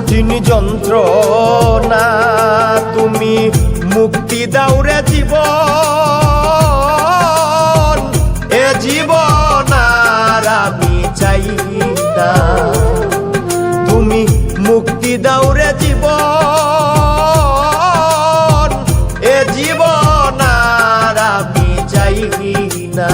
কঠিন যন্ত্রণা তুমি মুক্তি দাও রে জীবন, এ জীবন আর আমি চাই না। তুমি মুক্তি দাও রে জীবন, এ জীবন আর আমি চাই না।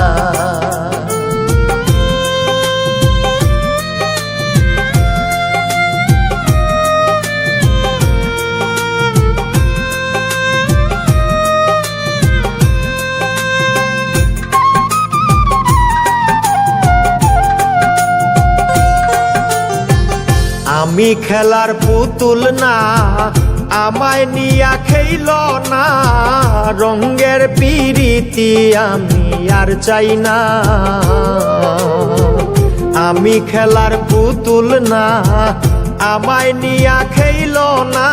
আমি খেলার পুতুল না, আমায় নিয়া খেইল না, রঙের পিরিতি আমি আর চাই না। আমি খেলার পুতুল না, আমায় নিয়া খেইল না,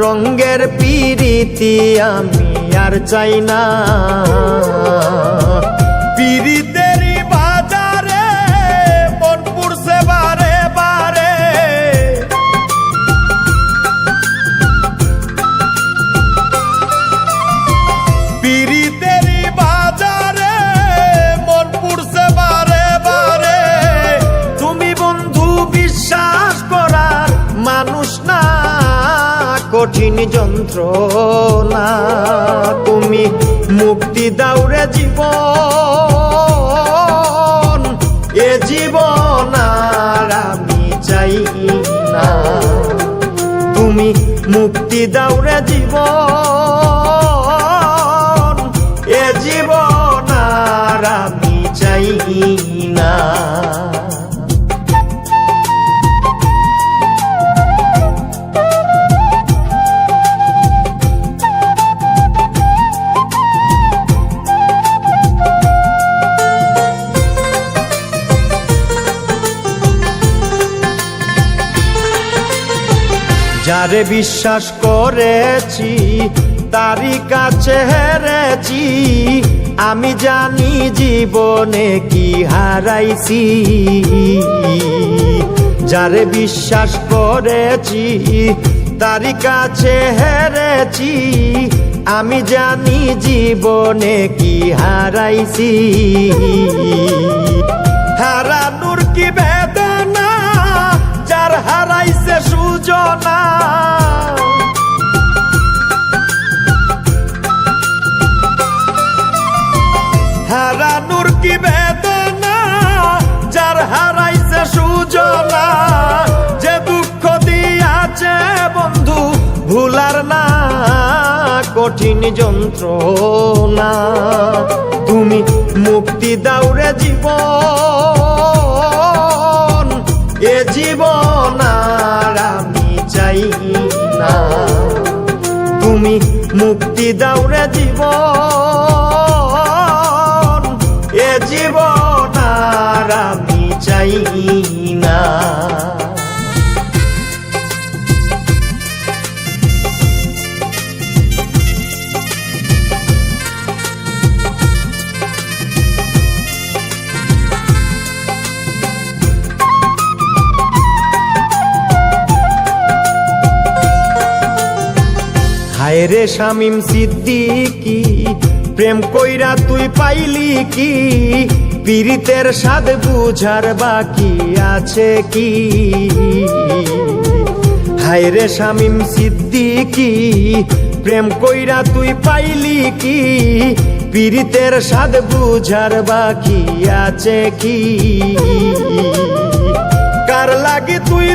রঙের পিরিতি আমি আর চাই না। পিরিতেরই বাজারে মন পুরছে বারে বারে, পিরিতেরই বাজারে মন পুরছে বারে বারে। তুমি বন্ধু বিশ্বাস করার মানুষ না, কঠিন যন্ত্রণা তুমি মুক্তি দাও রে জীবন, এ জীবন আর আমি চাই না। তুমি মুক্তি দাও রে জীবন, এ জীবন আর আমি চাই না। যারে বিশ্বাস করেছি তারই কাছে হেরেছি, আমি জানি জীবনে কি হারাইছি। যারে বিশ্বাস করেছি তারই কাছে হেরেছি, আমি জানি জীবনে কি হারাইছি। হারানোর কি বেদনা, যার হারাইছে সুজনা। হারানোর কি বেদনা, যার হারাইছে সুজনা। যে দুঃখ দিয়াছে বন্ধু ভুলার না, কঠিন যন্ত্রণা তুমি মুক্তি দাও রে জীবন, এ জীবন আর আমি চাই না। তুমি মুক্তি দাও রে জীবন, এ জীবন আর আমি চাই না। হায় রে শামীম সিদ্দিকী, প্রেম কইরা তুই পাইলি কি? পীড়িতের স্বাদ বুঝার বাকি আছে কি? হায় রে শামীম সিদ্দিকী, প্রেম কইরা তুই পাইলি কি? পীড়িতের স্বাদ বুঝার বাকি আছে কি? কার লাগি তুই